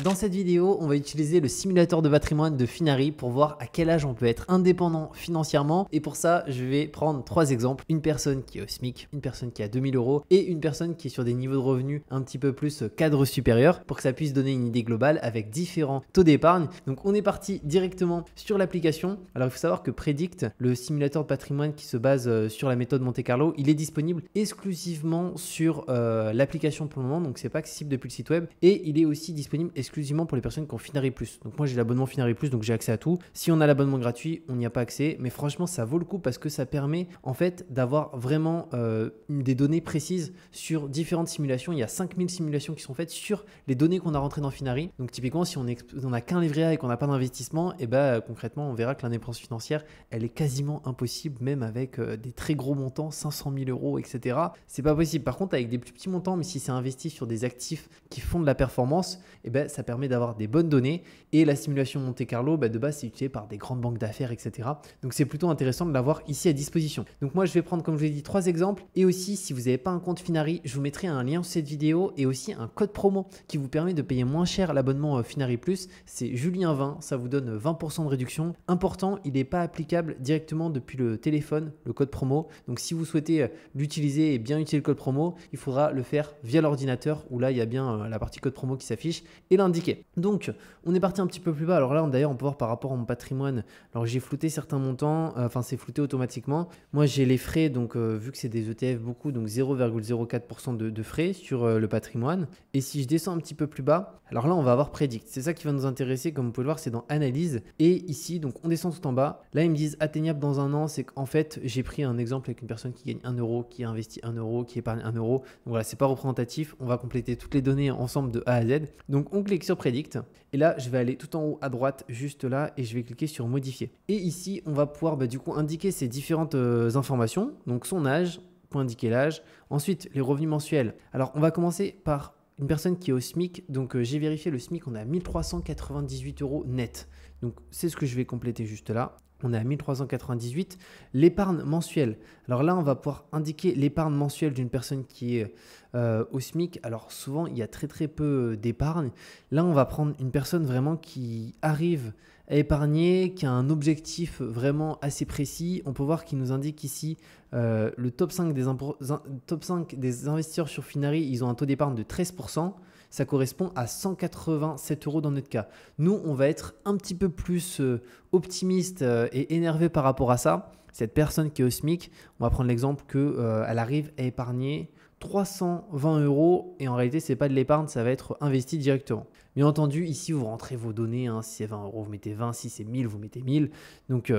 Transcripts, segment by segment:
Dans cette vidéo, on va utiliser le simulateur de patrimoine de Finari pour voir à quel âge on peut être indépendant financièrement. Et pour ça, je vais prendre trois exemples. Une personne qui est au SMIC, une personne qui a 2000 € et une personne qui est sur des niveaux de revenus un petit peu plus cadre supérieur pour que ça puisse donner une idée globale avec différents taux d'épargne. Donc on est parti directement sur l'application. Alors il faut savoir que Predict, le simulateur de patrimoine qui se base sur la méthode Monte Carlo, il est disponible exclusivement sur l'application pour le moment. Donc c'est pas accessible depuis le site web et il est aussi disponible exclusivement pour les personnes qui ont Finari Plus. Donc moi j'ai l'abonnement Finari Plus, donc j'ai accès à tout. Si on a l'abonnement gratuit, on n'y a pas accès, mais franchement ça vaut le coup parce que ça permet en fait d'avoir vraiment des données précises sur différentes simulations. Il y a 5000 simulations qui sont faites sur les données qu'on a rentrées dans Finari. Donc typiquement si on n'a qu'un livret A et qu'on n'a pas d'investissement, et concrètement on verra que l'indépendance financière elle est quasiment impossible, même avec des très gros montants, 500 000 €, etc. C'est pas possible. Par contre avec des plus petits montants, mais si c'est investi sur des actifs qui font de la performance, ça permet d'avoir des bonnes données. Et la simulation Monte Carlo, de base, c'est utilisé par des grandes banques d'affaires, etc. Donc, c'est plutôt intéressant de l'avoir ici à disposition. Donc, moi, je vais prendre, comme je vous l'ai dit, trois exemples. Et aussi, si vous n'avez pas un compte Finari, je vous mettrai un lien sous cette vidéo et aussi un code promo qui vous permet de payer moins cher l'abonnement Finari Plus. C'est Julien20, ça vous donne 20% de réduction. Important, il n'est pas applicable directement depuis le téléphone, le code promo. Donc, si vous souhaitez l'utiliser et bien utiliser le code promo, il faudra le faire via l'ordinateur où là, il y a bien la partie code promo qui s'affiche et l'indiquer. Donc, on est parti un petit peu plus bas. Alors là, d'ailleurs, on peut voir par rapport à mon patrimoine. Alors, j'ai flouté certains montants. C'est flouté automatiquement. Moi, j'ai les frais. Donc, vu que c'est des ETF beaucoup, donc 0,04% de frais sur le patrimoine. Et si je descends un petit peu plus bas, alors là, on va avoir Predict. C'est ça qui va nous intéresser. Comme vous pouvez le voir, c'est dans Analyse. Et ici, donc, on descend tout en bas. Là, ils me disent atteignable dans un an. C'est qu'en fait, j'ai pris un exemple avec une personne qui gagne 1 €, qui investit 1 €, qui épargne 1 €. Donc voilà, c'est pas représentatif. On va compléter toutes les données ensemble de A à Z. Donc, on clique sur Predict et là je vais aller tout en haut à droite juste là et je vais cliquer sur modifier et ici on va pouvoir du coup indiquer ces différentes informations, donc son âge pour indiquer l'âge, ensuite les revenus mensuels. Alors on va commencer par une personne qui est au SMIC, donc j'ai vérifié le SMIC, on est à 1398 € net, donc c'est ce que je vais compléter juste là. On est à 1398. L'épargne mensuelle. Alors là, on va pouvoir indiquer l'épargne mensuelle d'une personne qui est au SMIC. Alors souvent, il y a très très peu d'épargne. Là, on va prendre une personne vraiment qui arrive à épargner, qui a un objectif vraiment assez précis. On peut voir qu'il nous indique ici le top 5 des investisseurs sur Finari. Ils ont un taux d'épargne de 13%. Ça correspond à 187 € dans notre cas. Nous, on va être un petit peu plus optimiste et énervé par rapport à ça. Cette personne qui est au SMIC, on va prendre l'exemple qu'elle arrive à épargner 320 € et en réalité, ce n'est pas de l'épargne, ça va être investi directement. Bien entendu, ici, vous rentrez vos données. Si c'est 20 €, vous mettez 20. Si c'est 1000, vous mettez 1000. Donc,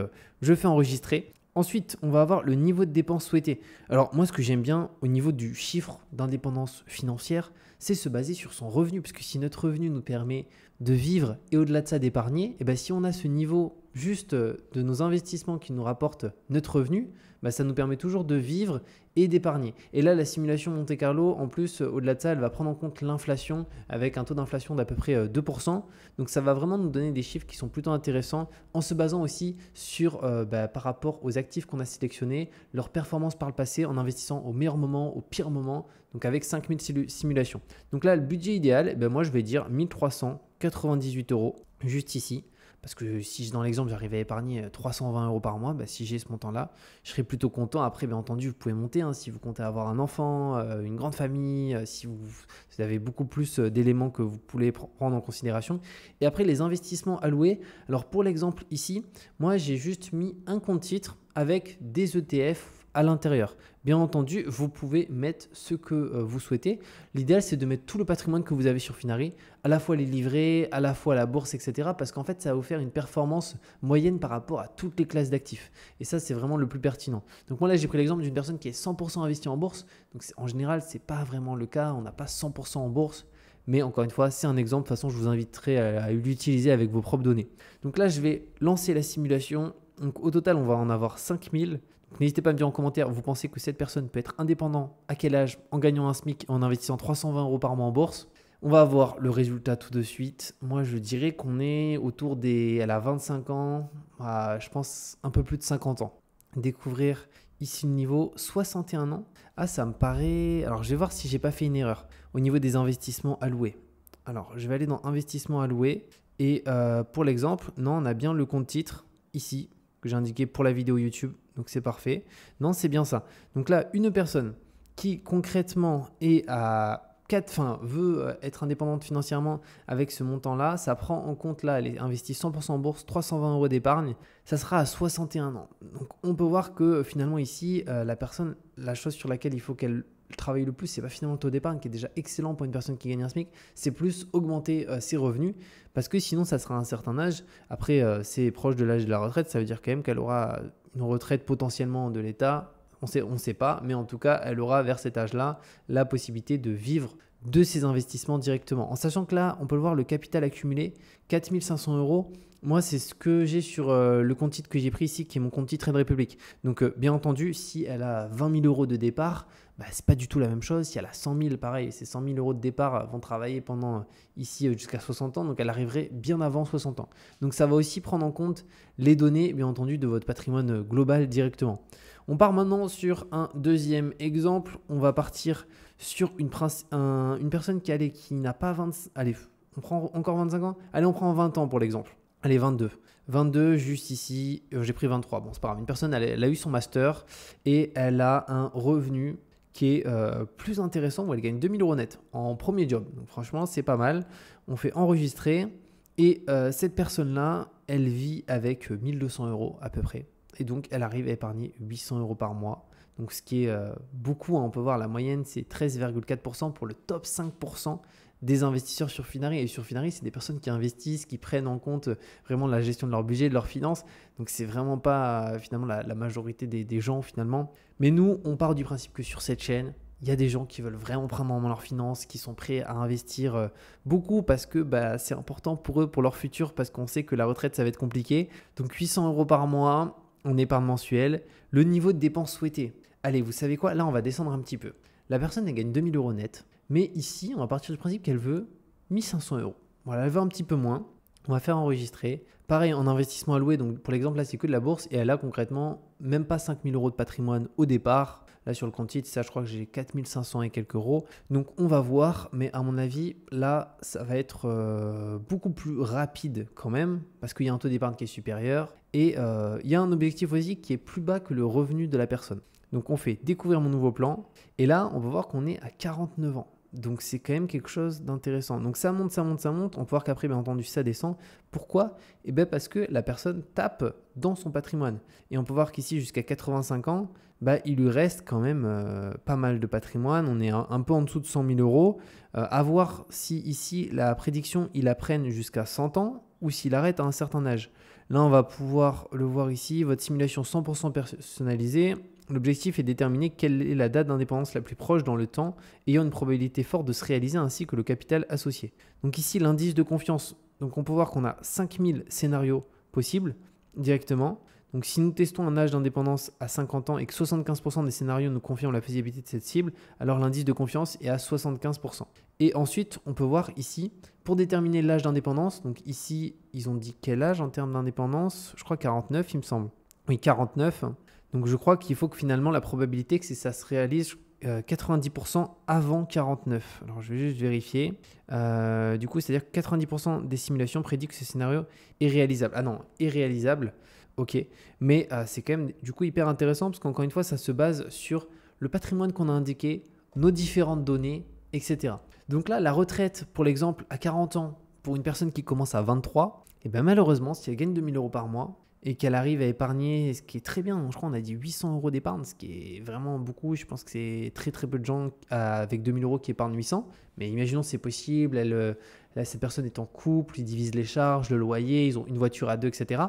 je fais enregistrer. Ensuite, on va avoir le niveau de dépense souhaité. Alors moi, ce que j'aime bien au niveau du chiffre d'indépendance financière, c'est se baser sur son revenu. Parce que si notre revenu nous permet de vivre et au-delà de ça d'épargner, si on a ce niveau juste de nos investissements qui nous rapportent notre revenu, ça nous permet toujours de vivre et d'épargner. Et là, la simulation Monte Carlo, en plus, au-delà de ça, elle va prendre en compte l'inflation avec un taux d'inflation d'à peu près 2%. Donc, ça va vraiment nous donner des chiffres qui sont plutôt intéressants en se basant aussi sur, par rapport aux actifs qu'on a sélectionnés, leur performance par le passé en investissant au meilleur moment, au pire moment, donc avec 5000 simulations. Donc là, le budget idéal, moi, je vais dire 1398 € juste ici. Parce que si dans l'exemple, j'arrive à épargner 320 € par mois, si j'ai ce montant-là, je serais plutôt content. Après, bien entendu, vous pouvez monter si vous comptez avoir un enfant, une grande famille, si vous avez beaucoup plus d'éléments que vous pouvez prendre en considération. Et après, les investissements alloués. Alors, pour l'exemple ici, moi, j'ai juste mis un compte titre avec des ETF à l'intérieur. Bien entendu, vous pouvez mettre ce que vous souhaitez. L'idéal, c'est de mettre tout le patrimoine que vous avez sur Finari, à la fois les livrets, à la fois la bourse, etc. Parce qu'en fait, ça va vous faire une performance moyenne par rapport à toutes les classes d'actifs. Et ça, c'est vraiment le plus pertinent. Donc moi, là, j'ai pris l'exemple d'une personne qui est 100% investie en bourse. Donc en général, ce n'est pas vraiment le cas. On n'a pas 100% en bourse. Mais encore une fois, c'est un exemple. De toute façon, je vous inviterai à l'utiliser avec vos propres données. Donc là, je vais lancer la simulation. Donc au total, on va en avoir 5000. N'hésitez pas à me dire en commentaire, vous pensez que cette personne peut être indépendante à quel âge en gagnant un SMIC et en investissant 320 € par mois en bourse? On va avoir le résultat tout de suite. Moi, je dirais qu'on est autour elle a 25 ans, je pense un peu plus de 50 ans. Découvrir ici le niveau 61 ans. Ça me paraît... Alors, je vais voir si j'ai pas fait une erreur au niveau des investissements alloués. Alors, je vais aller dans investissement alloué. Et pour l'exemple, non, on a bien le compte titre ici que j'ai indiqué pour la vidéo YouTube. Donc, c'est parfait. Non, c'est bien ça. Donc là, une personne qui concrètement est à veut être indépendante financièrement avec ce montant-là, ça prend en compte là, elle est investie 100% en bourse, 320 euros d'épargne, ça sera à 61 ans. Donc on peut voir que finalement ici, la personne, la chose sur laquelle il faut qu'elle travaille le plus, c'est pas finalement le taux d'épargne qui est déjà excellent pour une personne qui gagne un SMIC, c'est plus augmenter ses revenus parce que sinon ça sera à un certain âge. Après, c'est proche de l'âge de la retraite, ça veut dire quand même qu'elle aura une retraite potentiellement de l'État. On ne sait pas, mais en tout cas, elle aura vers cet âge-là la possibilité de vivre de ses investissements directement. En sachant que là, on peut le voir, le capital accumulé, 4 500 euros. Moi, c'est ce que j'ai sur le compte titre que j'ai pris ici, qui est mon compte titre Trade Republic. Donc, bien entendu, si elle a 20 000 euros de départ, ce n'est pas du tout la même chose. Si elle a 100 000, pareil, ces 100 000 euros de départ vont travailler pendant ici jusqu'à 60 ans. Donc, elle arriverait bien avant 60 ans. Donc, ça va aussi prendre en compte les données, bien entendu, de votre patrimoine global directement. On part maintenant sur un deuxième exemple. On va partir sur une personne qui n'a pas 20... Allez, on prend encore 25 ans. Allez, on prend 20 ans pour l'exemple. Allez, 22. 22, juste ici, j'ai pris 23. Bon, c'est pas grave. Une personne, elle a eu son master et elle a un revenu qui est plus intéressant où elle gagne 2000 euros net en premier job. Donc franchement, c'est pas mal. On fait enregistrer et cette personne-là, elle vit avec 1200 euros à peu près. Et donc, elle arrive à épargner 800 euros par mois. Donc, ce qui est beaucoup, hein. On peut voir la moyenne, c'est 13,4% pour le top 5% des investisseurs sur Finari. Et sur Finari, c'est des personnes qui investissent, qui prennent en compte vraiment la gestion de leur budget, de leurs finances. Donc, c'est vraiment pas finalement la majorité des gens finalement. Mais nous, on part du principe que sur cette chaîne, il y a des gens qui veulent vraiment prendre en main leurs finances, qui sont prêts à investir beaucoup parce que c'est important pour eux, pour leur futur, parce qu'on sait que la retraite, ça va être compliqué. Donc, 800 euros par mois en épargne mensuelle, le niveau de dépenses souhaité. Allez, vous savez quoi? Là, on va descendre un petit peu. La personne, elle gagne 2000 euros net. Mais ici, on va partir du principe qu'elle veut 1500 euros. Voilà, elle veut un petit peu moins. On va faire enregistrer. Pareil, en investissement alloué, donc pour l'exemple, là, c'est que de la bourse. Et elle a concrètement même pas 5000 euros de patrimoine au départ. Là, sur le compte titre, ça, je crois que j'ai 4500 et quelques euros. Donc, on va voir. Mais à mon avis, là, ça va être beaucoup plus rapide quand même. Parce qu'il y a un taux d'épargne qui est supérieur. Et il y a un objectif aussi qui est plus bas que le revenu de la personne. Donc, on fait découvrir mon nouveau plan. Et là, on va voir qu'on est à 49 ans. Donc, c'est quand même quelque chose d'intéressant. Donc, ça monte, ça monte, ça monte. On peut voir qu'après, bien entendu, ça descend. Pourquoi? Eh bien, parce que la personne tape dans son patrimoine. Et on peut voir qu'ici, jusqu'à 85 ans, il lui reste quand même pas mal de patrimoine. On est un peu en dessous de 100 000 euros. À voir si ici, la prédiction, il la prenne jusqu'à 100 ans ou s'il arrête à un certain âge. Là, on va pouvoir le voir ici. Votre simulation 100% personnalisée. L'objectif est de déterminer quelle est la date d'indépendance la plus proche dans le temps, ayant une probabilité forte de se réaliser ainsi que le capital associé. Donc ici, l'indice de confiance. Donc on peut voir qu'on a 5000 scénarios possibles directement. Donc si nous testons un âge d'indépendance à 50 ans et que 75% des scénarios nous confirment la faisabilité de cette cible, alors l'indice de confiance est à 75%. Et ensuite, on peut voir ici, pour déterminer l'âge d'indépendance, donc ici, ils ont dit quel âge en termes d'indépendance? Je crois 49, il me semble. Oui, 49. Donc je crois qu'il faut que finalement la probabilité que ça se réalise 90% avant 49. Alors je vais juste vérifier. Du coup, c'est-à-dire que 90% des simulations prédisent que ce scénario est réalisable. Ah non, est réalisable. Ok. Mais c'est quand même du coup hyper intéressant parce qu'encore une fois, ça se base sur le patrimoine qu'on a indiqué, nos différentes données, etc. Donc là, la retraite, pour l'exemple, à 40 ans, pour une personne qui commence à 23, et bien malheureusement, si elle gagne 2000 euros par mois, et qu'elle arrive à épargner, ce qui est très bien, je crois qu'on a dit 800 euros d'épargne, ce qui est vraiment beaucoup. Je pense que c'est très très peu de gens avec 2000 euros qui épargnent 800. Mais imaginons c'est possible, cette personne est en couple, ils divisent les charges, le loyer, ils ont une voiture à deux, etc.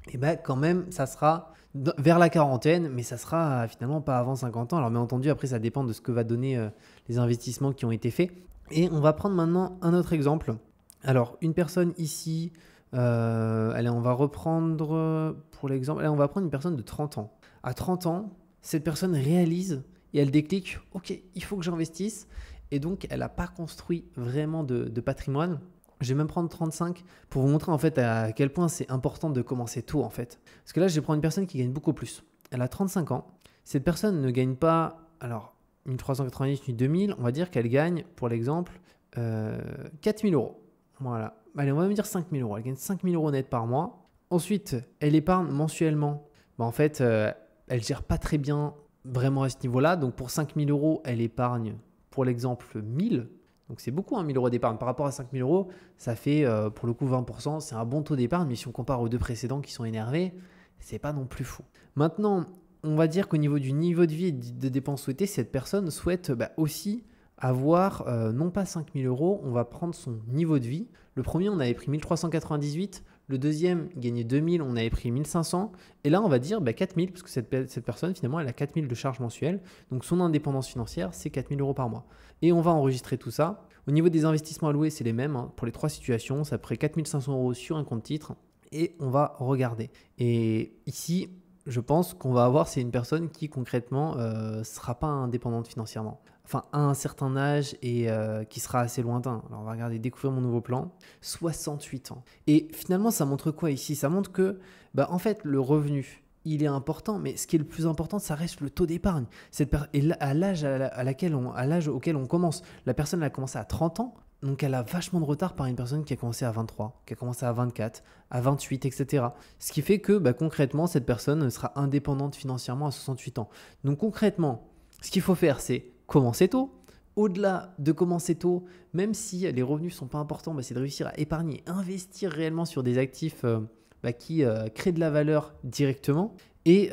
Et bien quand même, ça sera vers la quarantaine, mais ça sera finalement pas avant 50 ans. Alors bien entendu, après ça dépend de ce que va donner les investissements qui ont été faits. Et on va prendre maintenant un autre exemple. Alors une personne ici... allez, on va reprendre pour l'exemple. Allez, on va prendre une personne de 30 ans. À 30 ans, cette personne réalise et elle déclique, ok, il faut que j'investisse. Et donc, elle n'a pas construit vraiment de patrimoine. Je vais même prendre 35 pour vous montrer en fait à quel point c'est important de commencer tôt en fait. Parce que là, je vais prendre une personne qui gagne beaucoup plus. Elle a 35 ans. Cette personne ne gagne pas, alors, 1390 ni 2000. On va dire qu'elle gagne, pour l'exemple, 4000 euros. Voilà. Allez, on va me dire 5 000 euros. Elle gagne 5 000 euros net par mois. Ensuite, elle épargne mensuellement. En fait, elle gère pas très bien vraiment à ce niveau-là. Donc, pour 5 000 euros, elle épargne, pour l'exemple, 1000. Donc, c'est beaucoup, 1 000 euros d'épargne. Par rapport à 5 000 euros, ça fait pour le coup 20%. C'est un bon taux d'épargne. Mais si on compare aux deux précédents qui sont énervés, c'est pas non plus fou. Maintenant, on va dire qu'au niveau du niveau de vie et de dépenses souhaitées, cette personne souhaite aussi avoir non pas 5 000 euros, on va prendre son niveau de vie. Le premier, on avait pris 1 398. Le deuxième, il gagnait 2 000, on avait pris 1 500. Et là, on va dire 4 000, parce que cette personne, finalement, elle a 4 000 de charges mensuelles. Donc, son indépendance financière, c'est 4 000 euros par mois. Et on va enregistrer tout ça. Au niveau des investissements alloués, c'est les mêmes. Pour les trois situations, ça ferait 4 500 euros sur un compte titre. Et on va regarder. Et ici, je pense qu'on va avoir, c'est une personne qui concrètement ne sera pas indépendante financièrement. Enfin, à un certain âge et qui sera assez lointain. Alors, on va regarder, découvrir mon nouveau plan. 68 ans. Et finalement, ça montre quoi ici? Ça montre que, en fait, le revenu, il est important, mais ce qui est le plus important, ça reste le taux d'épargne. Et à l'âge auquel on commence, la personne elle a commencé à 30 ans, donc elle a vachement de retard par une personne qui a commencé à 23, qui a commencé à 24, à 28, etc. Ce qui fait que concrètement, cette personne sera indépendante financièrement à 68 ans. Donc concrètement, ce qu'il faut faire, c'est commencer tôt. Au-delà de commencer tôt, même si les revenus ne sont pas importants, c'est de réussir à épargner, investir réellement sur des actifs qui créent de la valeur directement. Et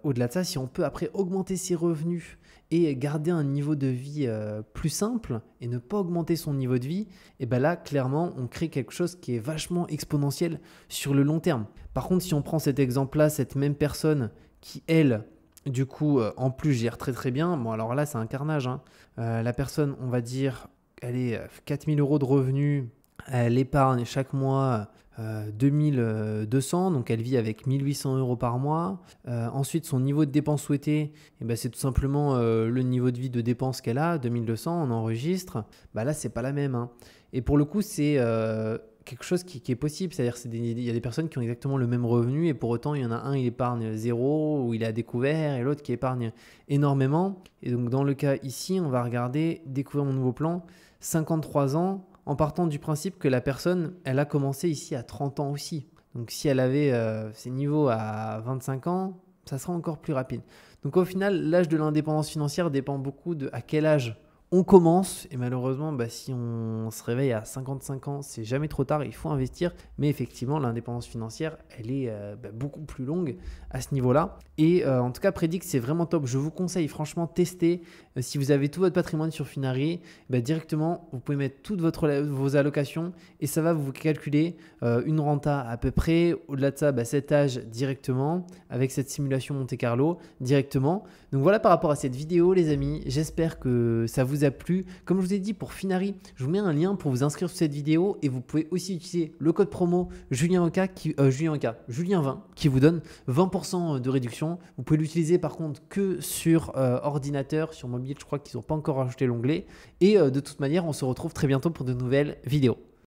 au-delà de ça, si on peut après augmenter ses revenus et garder un niveau de vie plus simple et ne pas augmenter son niveau de vie, et là, clairement, on crée quelque chose qui est vachement exponentiel sur le long terme. Par contre, si on prend cet exemple-là, cette même personne qui, elle, du coup, en plus, gère très très bien, alors là, c'est un carnage. La personne, on va dire, elle est 4 000 euros de revenus, elle épargne chaque mois 2200, donc elle vit avec 1 800 euros par mois. Ensuite, son niveau de dépenses souhaité, c'est tout simplement le niveau de vie de dépenses qu'elle a, 2200, on enregistre. Là, c'est pas la même. Et pour le coup, c'est quelque chose qui est possible. C'est-à-dire qu'il y a des personnes qui ont exactement le même revenu et pour autant, il y en a un, il épargne 0 ou il est à découvert et l'autre qui épargne énormément. Et donc, dans le cas ici, on va regarder, découvrir mon nouveau plan, 53 ans, en partant du principe que la personne, elle a commencé ici à 30 ans aussi. Donc, si elle avait ses niveaux à 25 ans, ça sera encore plus rapide. Donc, au final, l'âge de l'indépendance financière dépend beaucoup de à quel âge on commence. Et malheureusement, si on se réveille à 55 ans, c'est jamais trop tard, il faut investir. Mais effectivement, l'indépendance financière, elle est beaucoup plus longue à ce niveau-là. Et en tout cas, Prédict, c'est vraiment top. Je vous conseille franchement, tester. Si vous avez tout votre patrimoine sur Finari, directement, vous pouvez mettre toutes vos allocations et ça va vous calculer une renta à peu près. Au-delà de ça, cet âge directement avec cette simulation Monte Carlo directement. Donc voilà par rapport à cette vidéo, les amis. J'espère que ça vous a plu. Comme je vous ai dit, pour Finari, je vous mets un lien pour vous inscrire sur cette vidéo et vous pouvez aussi utiliser le code promo Julien20 qui vous donne 20% de réduction. Vous pouvez l'utiliser par contre que sur ordinateur, sur mobile, je crois qu'ils n'ont pas encore rajouté l'onglet. Et de toute manière, on se retrouve très bientôt pour de nouvelles vidéos.